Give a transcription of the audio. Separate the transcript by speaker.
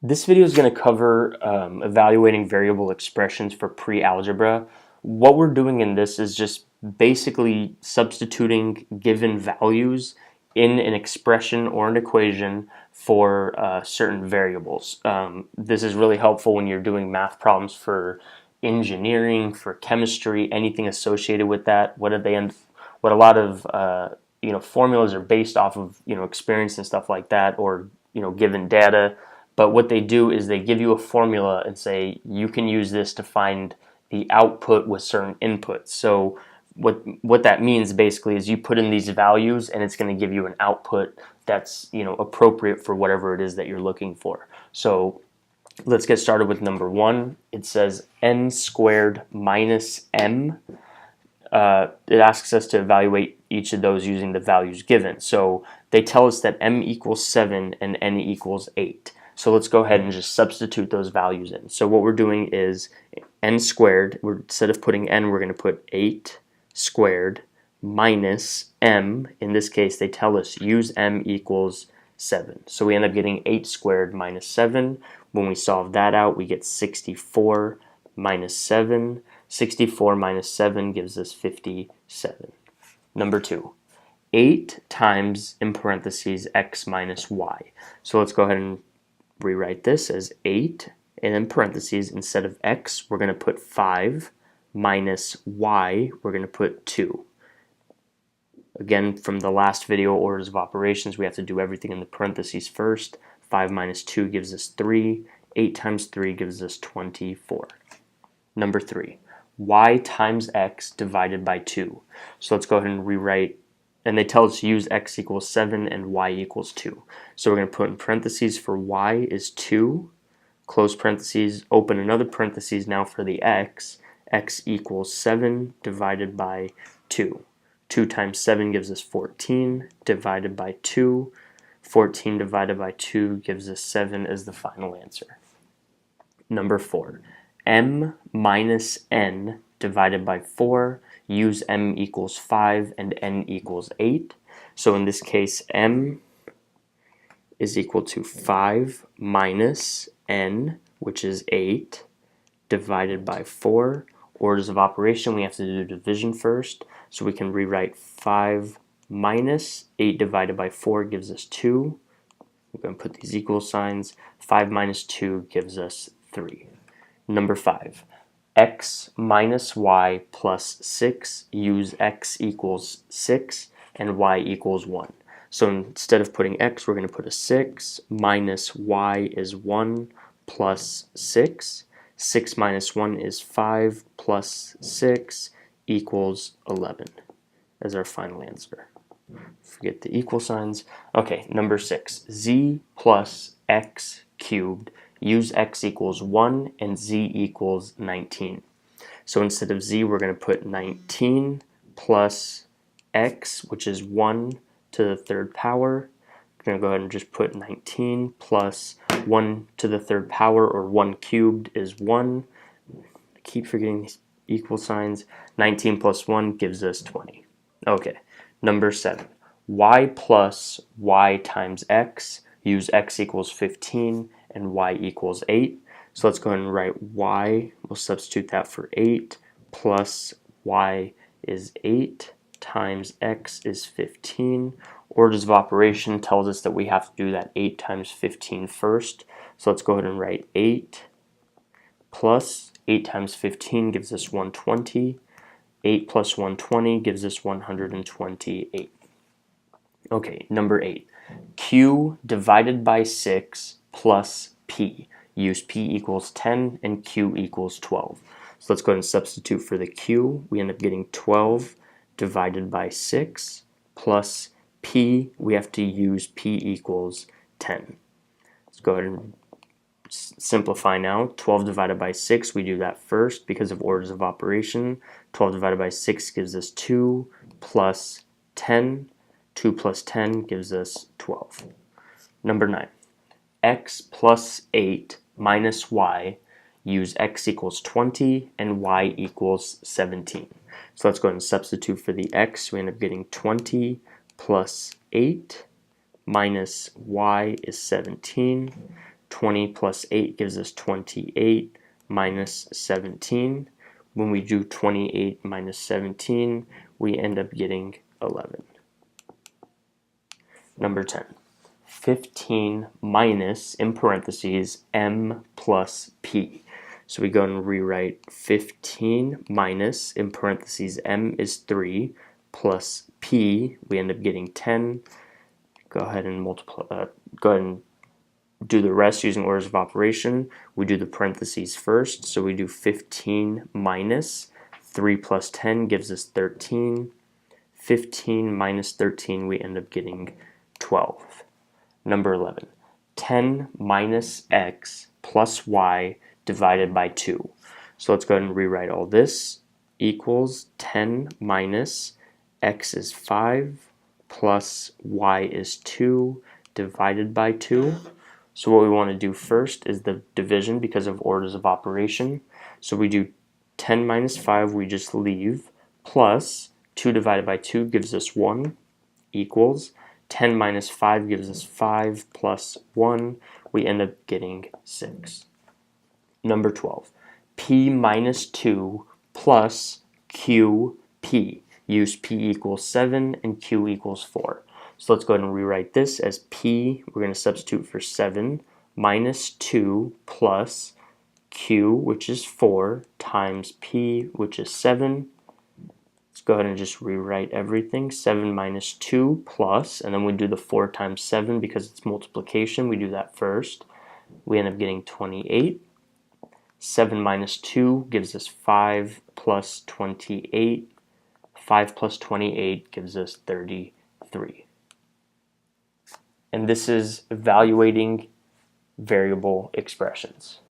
Speaker 1: This video is going to cover evaluating variable expressions for pre-algebra. What we're doing in this is just basically substituting given values in an expression or an equation for certain variables. This is really helpful when you're doing math problems for engineering, for chemistry, anything associated with that. What a lot of formulas are based off of experience and stuff like that, or given data. But what they do is they give you a formula and say you can use this to find the output with certain inputs. So what that means basically is you put in these values and it's going to give you an output that's appropriate for whatever it is that you're looking for. So let's get started with number 1. It says n squared minus m. It asks us to evaluate each of those using the values given. So they tell us that m equals 7 and n equals 8. So let's go ahead and just substitute those values in. So what we're doing is n squared, instead of putting n, we're going to put 8 squared minus m. In this case, they tell us use m equals 7. So we end up getting 8 squared minus 7. When we solve that out, we get 64 minus 7. 64 minus 7 gives us 57. Number 2, 8 times, in parentheses, x minus y. So let's go ahead and rewrite this as 8, and in parentheses, instead of x, we're going to put 5, minus y, we're going to put 2. Again, from the last video, orders of operations, we have to do everything in the parentheses first. 5 minus 2 gives us 3. 8 times 3 gives us 24. Number 3, y times x divided by 2. So let's go ahead and rewrite, and they tell us to use x equals 7 and y equals 2. So we're going to put in parentheses for y is 2, close parentheses, open another parentheses now for the x equals 7 divided by 2. 2 times 7 gives us 14 divided by 2. 14 divided by 2 gives us 7 as the final answer. Number 4, m minus n divided by 4. Use m equals 5 and n equals 8. So in this case, m is equal to 5 minus n, which is 8, divided by 4. Orders of operation, we have to do division first. So we can rewrite 5 minus 8 divided by 4 gives us 2. We're going to put these equal signs. 5 minus 2 gives us 3. Number 5, x minus y plus 6. Use x equals 6 and y equals 1. So instead of putting x, we're going to put a 6 minus y is 1 plus 6. 6 minus 1 is 5 plus 6 equals 11 as our final answer. Forget the equal signs. Okay, number 6, z plus x cubed. Use x equals 1 and z equals 19. So instead of z, we're going to put 19 plus x, which is 1 to the third power. We're going to go ahead and just put 19 plus 1 to the third power, or 1 cubed is 1. I keep forgetting these equal signs. 19 plus 1 gives us 20. Okay, number 7, y plus y times x. Use x equals 15 and y equals 8. So let's go ahead and write y. We'll substitute that for 8 plus y is 8 times x is 15. Orders of operation tells us that we have to do that 8 times 15 first. So let's go ahead and write 8 plus 8 times 15 gives us 120. 8 plus 120 gives us 128. Okay, number 8. Q divided by 6 plus P. Use P equals 10 and Q equals 12. So let's go ahead and substitute for the Q. We end up getting 12 divided by 6 plus P. We have to use P equals 10. Let's go ahead and simplify now. 12 divided by 6, we do that first because of orders of operation. 12 divided by 6 gives us 2 plus 10. 2 plus 10 gives us 12. Number 9, x plus 8 minus y. Use x equals 20 and y equals 17. So let's go ahead and substitute for the x. We end up getting 20 plus 8 minus y is 17. 20 plus 8 gives us 28 minus 17. When we do 28 minus 17, we end up getting 11. Number 10. 15 minus, in parentheses, m plus p. So we go and rewrite 15 minus, in parentheses, m is 3, plus p, we end up getting 10. Go ahead and do the rest using orders of operation. We do the parentheses first, so we do 15 minus 3 plus 10 gives us 13. 15 minus 13, we end up getting 12. Number 11, 10 minus x plus y divided by 2. So let's go ahead and rewrite all this. Equals 10 minus x is 5 plus y is 2 divided by 2. So what we want to do first is the division because of orders of operation. So we do 10 minus 5, we just leave, plus 2 divided by 2 gives us 1, equals 10 minus 5 gives us 5 plus 1. We end up getting 6. Number 12. P minus 2 plus QP. Use P equals 7 and Q equals 4. So let's go ahead and rewrite this as P, we're going to substitute for 7, minus 2 plus Q, which is 4, times P, which is 7. Let's go ahead and just rewrite everything. 7 minus 2 plus, and then we do the 4 times 7 because it's multiplication. We do that first. We end up getting 28. 7 minus 2 gives us 5 plus 28. 5 plus 28 gives us 33. And this is evaluating variable expressions.